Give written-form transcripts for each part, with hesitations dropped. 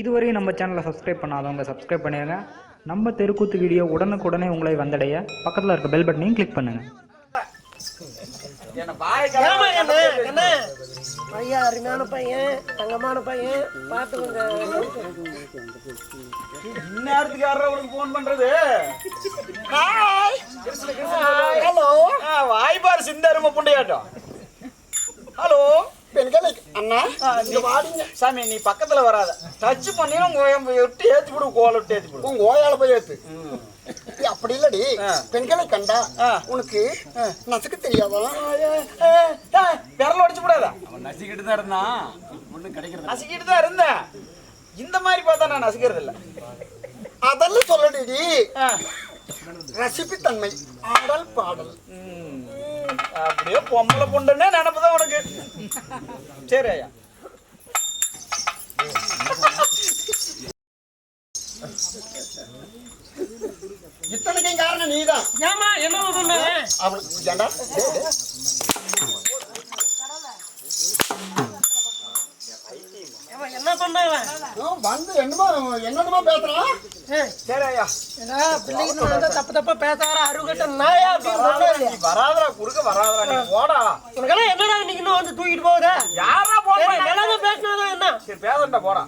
இதுவரை நம்ம சேனலை சப்ஸ்கிரைப் பண்ணாதவங்க சப்ஸ்கிரைப் பண்ணிடுங்க. நம்ம தெருக்கூத்து வீடியோ உடனுக்குடனே உங்களை வந்தடைய பக்கத்தில் இருக்க பெல் பட்டனையும் கிளிக் பண்ணுங்க. பையன் அருமையான பையன், தங்கமான பையன், பார்த்துக்கோங்க. இந்நேரத்துக்கு யாரும் போன் பண்றது? ஹலோ, வாய்ப்பார் சிந்தாருமா புண்டையாட்டம். ஹலோ பெண்களை அண்ணா, இங்க வாடிங்க. சாமி நீ பக்கத்துல வராத. டச் பண்ணிடும் விட்டு ஏத்தி போடு, கோல விட்டு ஏத்தி போடு. உங்க ஓயால போய் ஏத்து. அப்படி இல்லடி, பெண்களை கண்டா உனக்கு நசுக்கு தெரியாதா? விரல உடைச்சு போடாதா? அவன் நசிக்கிட்டு தான் இருந்தான், ஒண்ணும் கிடைக்கிறது. நசிக்கிட்டு தான் இருந்தேன். இந்த மாதிரி பார்த்தா நான் நசிக்கிறது இல்ல. அதெல்லாம் சொல்லடி. ரசிப்புத்தன்மை, ஆடல் பாடல். அப்படியே பொம்பளை பொண்ணுன்னே நினைப்புதான் உனக்கு. சரி ஐயா, இத்தனைக்கும் காரணம் நீதான். ஏமா என்ன அவனுக்கு ஏண்டா என்ன பண்ண வந்து என்னமா பேசுறான்? சரி ஐயா, பிள்ளைங்க தப்பு தப்பா பேசார அருகட்ட நாயா அப்படின்னு வராதரா குறுக்க வராதரா, நீ போடா. உனக்கெல்லாம் என்னடா இன்னைக்கு இன்னும் வந்து தூக்கிட்டு போகுது? யாரா போட எல்லாரும் பேசினாதான் என்ன? சரி பேசண்டா போடா.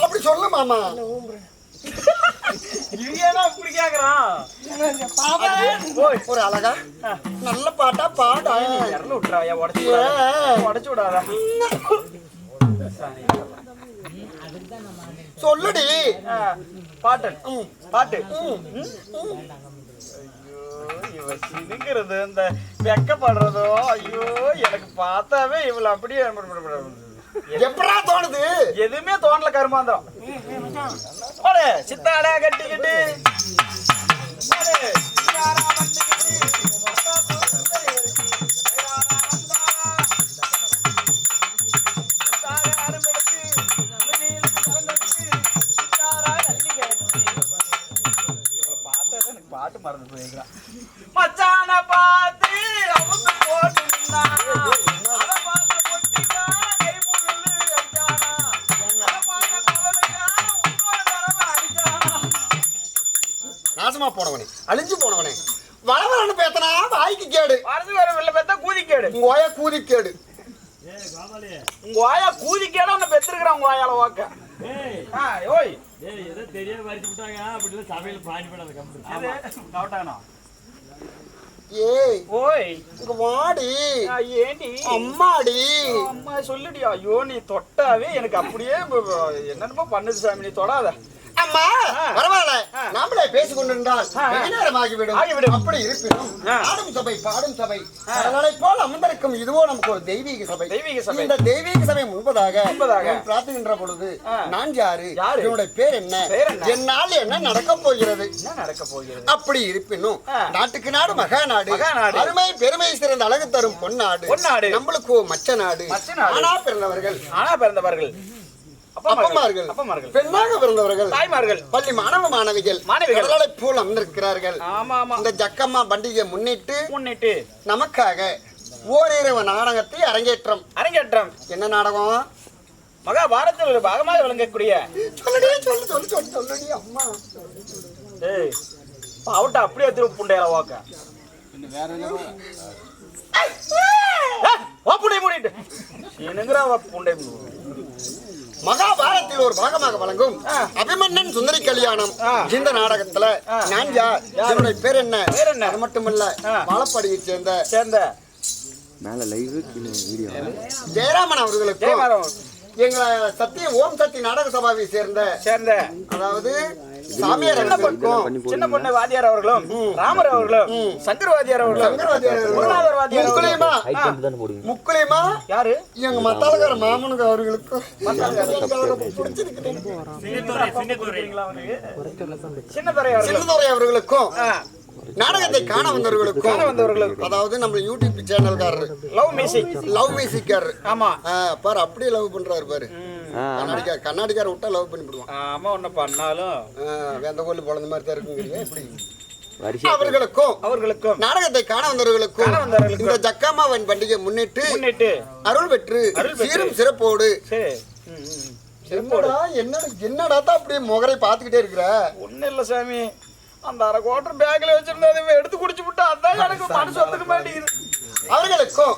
அப்படி சொல்லு மாமா. இவனா இப்படி கேக்குறான்? ஒரு அழகா நல்ல பாட்டா பாடா. விரல விட்டுறா ஐயா, உடச்சு விடாத. சொல்லுடி பாட்டு பாட்டு. இவ சிரிக்கிறது, இந்த வெக்கப்படுறதோ, ஐயோ எனக்கு பார்த்தாவே இவள அப்படியே எப்படா தோணுது? எதுவுமே தோணல. கருமாந்திரம் போடு, சித்தாடா கட்டிக்கிட்டு பாட்டு மறந்து போயிருக்கான். மச்சான பார்த்து அவுத்து போட்டு நாசமா போனவனே, அழிஞ்சு போனவனே, வளவலன்னு பேத்தனா வாய்க்கு கேடு. வரது வர வெள்ள பேத்தா கூதிக்கேடு. உங்க ஓயா கூதிக்கேடு. உங்க ஆயா கூதிக்கேட உன்னை பெற்றிருக்கிறான். உங்க ஆயால வாக்க ஓய் ஏதோ தெரியாம வரிச்சு விட்டாங்க. அப்படி சபையில பாடி போடாத கவட்டானா. ஏய் ஓய் இங்க வாடி. ஏண்டி அம்மாடி. அம்மா சொல்லுடி. ஐயோ நீ தொட்டாவே எனக்கு அப்படியே என்னென்னமோ பண்ணுது சாமி, நீ தொடாத. அம்மா பரவாயில்ல, நாமளே பேசிக் கொண்டிருந்தால் நேரம் ஆகிவிடும். அப்படி இருப்பினும் ஆடும் சபை பாடும் சபை கடலை போல் அமர்ந்திருக்கும் இதுவோ நமக்கு ஒரு தெய்வீக சபை. இந்த தெய்வீக சபை முன்பதாக பிரார்த்துகின்ற பொழுது நான் யாரு, என்னுடைய பேர் என்ன, என்னால் என்ன நடக்க போகிறது, அப்படி இருப்பினும் நாட்டுக்கு நாடு மகாநாடு, அருமை பெருமை சிறந்த அழகு தரும் பொன்னாடு, நம்மளுக்கு மச்ச நாடு. ஆனா பிறந்தவர்கள் அப்பமார்கள், பெண்ணாக பிறந்தவர்கள், தாய்மார்கள், பள்ளி மாணவ மாணவிகள் போல் அமர்ந்திருக்கிறார்கள். இந்த ஜக்கம்மா பண்டிகை முன்னிட்டு நமக்காக ஓரிரவு நாடகத்தை அரங்கேற்றம். என்ன நாடகம்? மகாபாரதத்தில் ஒரு பாகமாக விளங்கக்கூடிய சொல்லடி அம்மா. பாவட்ட அப்படியே திரும்ப புண்டையில வாக்க மூடிட்டு என்னங்கிற புண்டை. மகாபாரதத்தில் ஒரு பாகமாக வழங்கும் அபிமன்னன் சுந்தரி கல்யாணம். இந்த நாடகத்துல நான் யார், என்னுடைய பேர் என்ன, அது மட்டுமல்ல வாழப்பாடியை சேர்ந்த ஜெயராமன் அவர்களுக்கும் எங்க சத்திய ஓம் சக்தி நாடக சபாவை சேர்ந்த அதாவது சாமியார் சின்ன பொண்ணு வாத்தியார் அவர்களும், ராமர் அவர்களும், சங்கர் வாத்தியார் அவர்களும், முக்குலியமா யாரு எங்க மத்தாளக்கார மாமனுக்கு அவர்களுக்கும் சின்னதுரை அவர்களுக்கும் நாடகத்தை காண வந்தவர்களுக்கும் அதாவது நம்ம யூடியூப் சேனல்காரர் லவ் மியூசிக்காரர். ஆமா பாரு அப்படியே லவ் பண்றாரு பாரு. கண்ணாடிக்கார விட்டா லவ் பண்ணி விடுவான். ஆமா ஒண்ணு பண்ணாலும் வெந்த கோழி குழந்த மாதிரி தான் இருக்குங்க. எப்படி அவர்களுக்கும் நாடகத்தை காண வந்தவர்களுக்கும் இந்த ஜக்கம்மாவின் பண்டிகை முன்னிட்டு அருள் பெற்று சீரும் சிறப்போடு என்னடா தான் அப்படியே முகரை பார்த்துக்கிட்டே இருக்கிற? ஒண்ணும் இல்ல சாமி, அந்த அரை குவார்டர் பேக்ல வச்சிருந்தா அதை எடுத்து குடிச்சு விட்டா அதான் எனக்கு மனசு ஒத்துக்க மாட்டேங்குது. அவர்களுக்கும்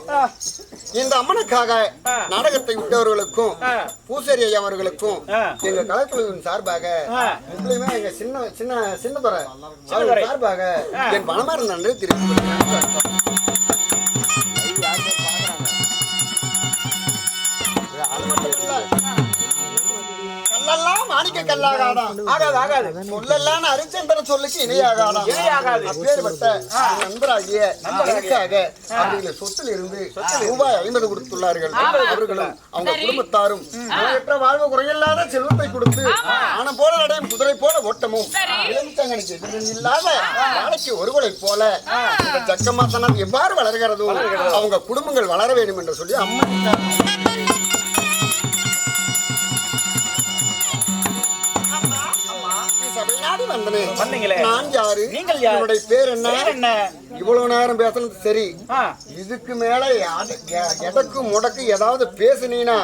இந்த அம்மனுக்காக நாடகத்தை விட்டவர்களுக்கும் பூசரி ஐயா அவர்களுக்கும் எங்க கலைக்குழுவின் சார்பாக முக்கியமா எங்க சின்னதுரை சார்பாக என் மனமார்ந்த நன்றி தெரிவித்துக் கல்லெல்லாம் மாணிக்க கல்லாகாதான். சொல்லலாம் அரிச்சந்திரன் சொல்லுக்கு இணையாகாதான். அப்பேற்பட்ட நண்பராகிய எனக்காக அவர்களுடைய சொத்தில் இருந்து ரூபாய் 50 கொடுத்துள்ளார்கள். அவர்களும் அவங்க குடும்பத்தாரும் நோயற்ற வாழ்வு குறையில்லாத செல்வத்தை கொடுத்து ஆன போல நடையும் குதிரை போல ஓட்டமும் இளஞ்சங்கனுக்கு இல்லாத நாளைக்கு ஒருவரை போல இந்த ஜக்கமாசனம் எவ்வாறு வளர்கிறதோ அவங்க குடும்பங்கள் வளர வேண்டும் என்று சொல்லி அம்மா பேர் என்ன? இவ்வளவு நேரம் பேசணும் சரி, இதுக்கு மேல எடக்கு முடக்கு ஏதாவது பேசுனீனா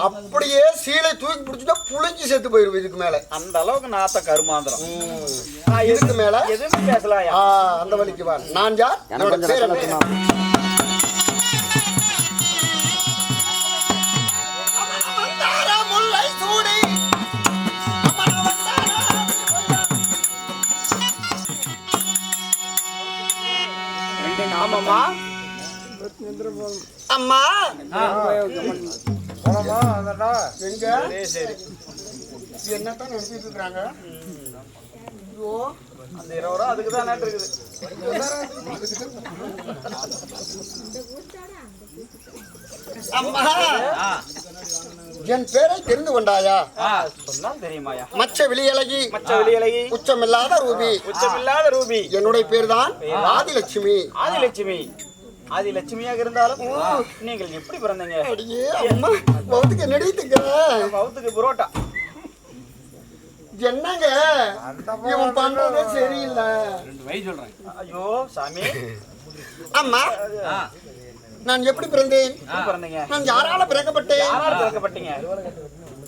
அப்படியே சீலை தூக்கி பிடிச்சிட்டா புளிஞ்சு செத்து போயிருவோம். இதுக்கு மேல அந்த அளவுக்கு நாத்த கருமாந்திரம். இதுக்கு மேல எதுவும் பேசலாம். அந்த வழிக்கு வா. நான் யார்? என்னோட பேர் என்ன? ஆமாமா அம்மா எங்க என்னத்தான் நினைச்சிட்டு இருக்காங்க? அந்த 20 ரூபா அதுக்கு தான் இருக்குது. அம்மா என் பேரை தெரிந்து கொண்டாயா? சொன்னால் தெரியுமாயா? மச்ச விழியழகி உச்சமில்லாத ரூபி. என்னுடைய பேர் தான் ஆதிலட்சுமி. ஆதிலட்சுமியாக இருந்தாலும் நீங்கள் எப்படி பிறந்தீங்க? அடியே அம்மா, பௌத்துக்கு என்னடித்துங்க? பௌத்துக்கு புரோட்டா. என்னங்க இவன் பண்றதே சரியில்லை. ஐயோ சாமி. அம்மா நான் எப்படி பிறந்தேன்? நான் யாரால பிறக்கப்பட்டேன்?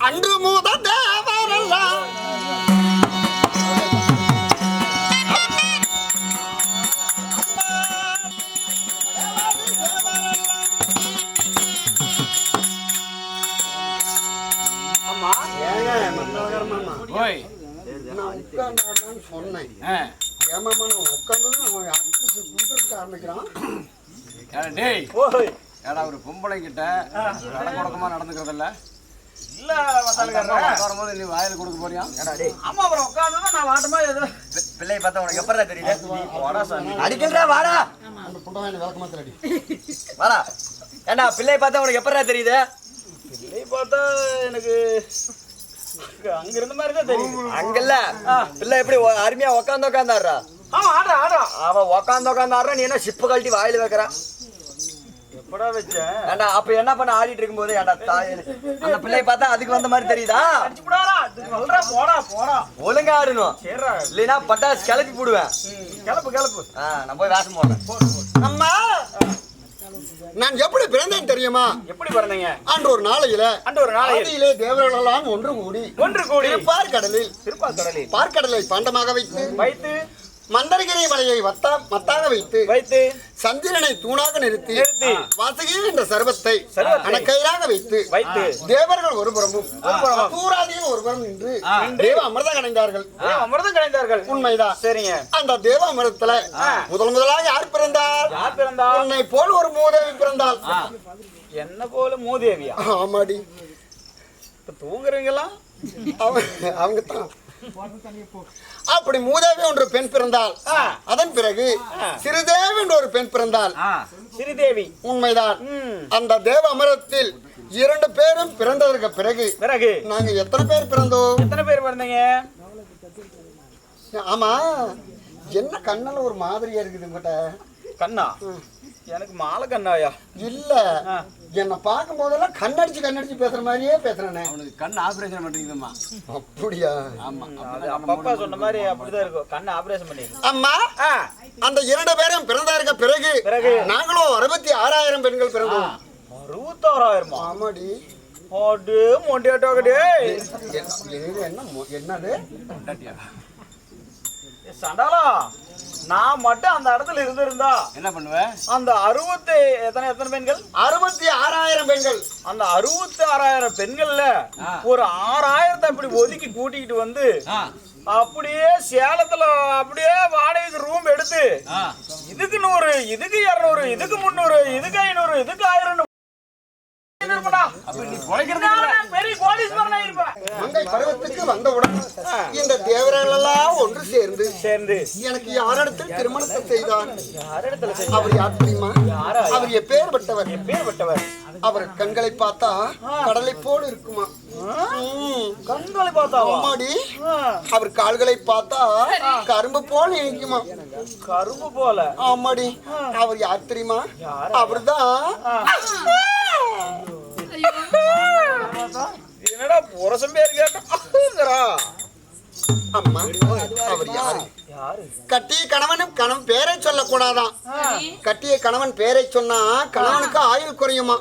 அன்று முதல் தேவரெல்லாம் சொன்னேன். ஏமாமா நான் உட்கார்ந்து ஆரம்பிக்கிறான். ஒரு பொம்பளை கிட்ட நடக்கமா நடந்துக்கிறது இல்ல. வரும்போது நீ வாயில கொடுக்க போறியா? ஆமா, அப்புறம் உட்கார்ந்து நான் வாட்டமா பிள்ளைய பார்த்தா உனக்கு எப்படா தெரியுது? அடிக்கல்றா வாடா. அந்த புண்டவாயில விளக்கமா தரடி. வாடா. ஏண்டா பிள்ளைய பார்த்தா உனக்கு எப்படா தெரியுது? பிள்ளைய பார்த்தா எனக்கு அங்க இருந்த மாதிரி தான் தெரியும். அங்கல்ல பிள்ளை எப்படி அருமையா உட்கார்ந்தாடுறா? அவன் உட்கார்ந்தாடுறா, நீ என்ன சிப்பு கழட்டி வாயில வைக்கிற? எப்படா வச்சேன்? ஏண்டா அப்ப என்ன பண்ண ஆடிட்டு இருக்கும் போது ஏண்டா அந்த பிள்ளைய பார்த்தா அதுக்கு வந்த மாதிரி தெரியுதா? ஒழுங்கா ஆடணும், இல்லைன்னா பட்டாசு கிளப்பி போடுவேன். கிளப்பு நான் போய் வேஷம் போடுறேன். அம்மா நான் எப்படி பிறந்தேன் தெரியுமா? எப்படி பிறந்தீங்க? அன்று ஒரு நாளையிலே தேவர்களெல்லாம் ஒன்று கூடி பார்க்கடலை பாண்டமாக வைத்து மந்தரகிரி மலையை மத்தாக வைத்து சந்திரனை தூணாக நிறுத்தி வாசகி என்ற சர்வத்தை அணக்கயிறாக வைத்து தேவர்கள் ஒருபுறமும் சூராதிகள் ஒருபுறம் நின்று தேவ அமிர்தம் கடைந்தார்கள். உண்மைதான். சரிங்க. அந்த தேவ அமிர்தத்துல முதலாக யார் பிறந்தார்? உன்னை போல் ஒரு மூதேவி பிறந்தாள். என்ன போல மூதேவியா? ஆமாடி. தூங்குறீங்களா? அவங்க தான். அப்படி மூதேவி ஒன்று பெண் பிறந்தால், அதன் பிறகு சிறுதேவி என்று ஒரு பெண் பிறந்தால். சிறுதேவி. உண்மைதான். அந்த தேவ அமரத்தில் 2 பேரும் பிறந்ததற்கு பிறகு நாங்க எத்தனை பேர் பிறந்தோம்? எத்தனை பேர் பிறந்தீங்க? ஆமா, என்ன கண்ணல ஒரு மாதிரியா இருக்குது உங்ககிட்ட? கண்ணா? எனக்கு மாலை கண்ணாயா? இல்ல, என்ன பார்க்கும் போதெல்லாம் கண்ணடிச்சு பேசுற மாதிரியே பேசுறேனே. அவனுக்கு கண் ஆபரேஷன் பண்றீங்கம்மா. அப்படியா? ஆமா, அப்பா சொன்ன மாதிரி அப்படிதான் இருக்கும். கண்ணு ஆபரேஷன் பண்ணி. அம்மா அந்த 2 பேரும் பிறந்ததற்கு பிறகு நாங்களும் 66,000 பெண்கள் பிறந்தோம். 66,000? ஆமாடி. ஓடு மொண்டியாட்டோகடே என்னது சண்டாலா நான் மட்டும் அந்த இடத்துல இருந்திருந்தா என்ன பண்ணுவேன்? அந்த எத்தனை பெண்கள் 66,000 பெண்கள். அந்த 66,000 பெண்கள்ல ஒரு 6,000 அப்படி ஒதுக்கி கூட்டிக்கிட்டு வந்து அப்படியே சேலத்துல அப்படியே வாடகைக்கு ரூம் எடுத்து இதுக்கு 100 இதுக்கு 200 இதுக்கு 300 இதுக்கு 500 இதுக்கு 1000 பெரிய கோடீஸ்வரனா இருப்பேன். மங்கை பருவத்துக்கு வந்தவுடன் இந்த தேவர்கள் எல்லாம் ஒன்று சேர்ந்து எனக்கு யாரிடத்தில் திருமணத்தை செய்தார்? அவர் யார் தெரியுமா? அவர் எப்பேற்பட்டவர்? அவர் கண்களை பார்த்தா கடலை போல் இருக்குமா? கண்களை பார்த்தா ஆமாடி. அவர் கால்களை பார்த்தா கரும்பு போல் இனிக்குமா? கரும்பு போல? ஆமாடி. அவர் யார் தெரியுமா? அவர்தான் என்னடா புரசம் பேர் கேட்டா அம்மா. அவர் யாரு? கட்டிய கணவன் பேரை சொல்லக்கூடாதான். கட்டிய கணவன் பேரை சொன்னா கணவனுக்கு ஆயுள் குறையுமா?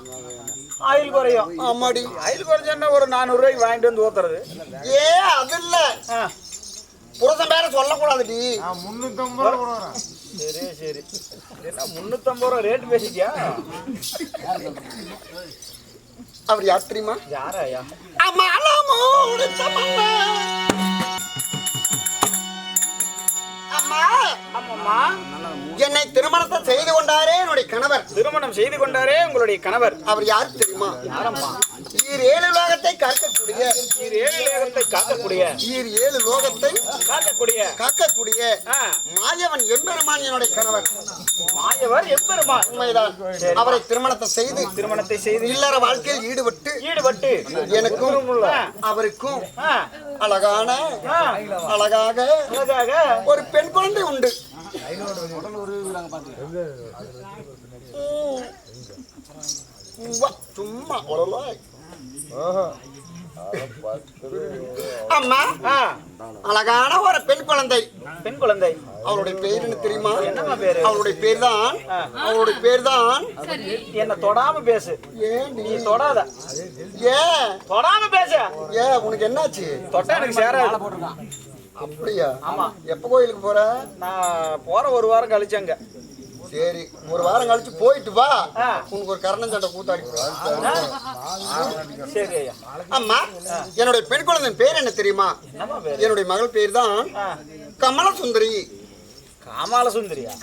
ஆயுள் குறையும்? ஆமாடி. ஆயுள் குறைஞ்சா ஒரு 400 ரூபாய்க்கு வாங்கிட்டு வந்து ஊத்துறது. அது இல்ல, புருஷன் பேரை சொல்லக்கூடாதுடி. 350 ரூபா. சரி என்ன 350 ரூபா ரேட் பேசிட்டியா? அவர் யார் தெரியுமா? யாராயா? என்னை திருமணத்தை செய்து கொண்டாரே என்னுடைய கணவர். திருமணம் செய்து கொண்டாரே உங்களுடைய கணவர். அவர் யார் தெரியுமா? யாரம்மா? ஈரேழு லோகத்தை காக்கக்கூடிய மாயவன் எம்பெருமான் என்னுடைய கணவர். மாயவர் எம்பெருமான். உண்மைதான். அவரை திருமணத்தை செய்து இல்லற வாழ்க்கையில் ஈடுபட்டு எனக்கும் அவருக்கும் அழகாக ஒரு பெண் குழந்தை உண்டு. சும்மா அம்மா, அழகான ஒரு பெண் குழந்தை. அவருடைய பேர் என்ன தெரியுமா? என்னமா பேரு? அவருடைய பேர் தான் என்ன தொடாம பேசு. நீ தொடாத. தொடாம பேச. உனக்கு என்னாச்சு? தொட்டா எனக்கு சேராது. அப்படியா? ஆமா. எப்ப கோயிலுக்கு போற? நான் போற 1 வாரம் கழிச்சாங்க. சரி, 1 வாரம் கழிச்சு போயிட்டு வா. உனக்கு ஒரு கரணம் சண்டை கூத்தாடி. சரி ஐயா. அம்மா, என்னுடைய பெண் குழந்தை பேர் என்ன தெரியுமா? என்னுடைய மகள் பேர் தான் கமலசுந்தரி.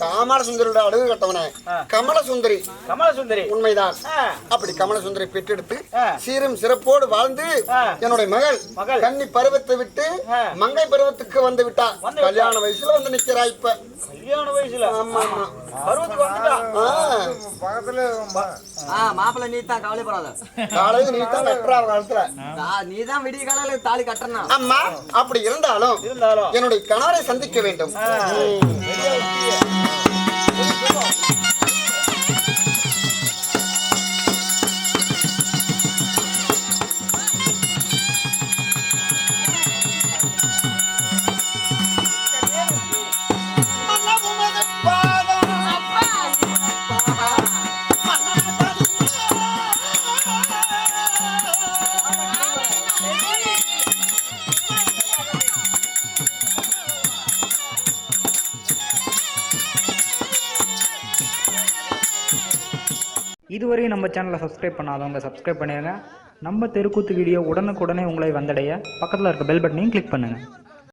காமலசுந்தரியோட அழகு கட்டவன கமலசுந்தரி. உண்மைதான். அப்படி கமலசுந்தரி பெற்றெடுத்து சீரும் சிறப்போடு வாழ்ந்து என்னுடைய மகள் கன்னி பருவத்தை விட்டு மங்கை பருவத்துக்கு வந்து விட்டா. கல்யாண வயசுல வந்து நிக்கிறா. இப்ப கல்யாண வயசுல? ஆமா பருவத்துக்கு வந்துட்டா. மாப்பிள்ள நீ தான் கவலைப்படாத. காலையில நீ தான் கட்டுறா காலத்துல. நீ தான் விடிய காலையில தாலி கட்டணும். அம்மா, அப்படி இருந்தாலும் என்னுடைய கணவரை சந்திக்க வேண்டும். இதுவரை நம்ம சேனலை சப்ஸ்கிரைப் பண்ணாதவங்க சப்ஸ்கிரைப் பண்ணிடுங்க. நம்ம தெருக்கூத்து வீடியோ உடனுக்குடனே உங்களை வந்தடைய பக்கத்தில் இருக்க பெல் பட்டனையும் கிளிக் பண்ணுங்கள்.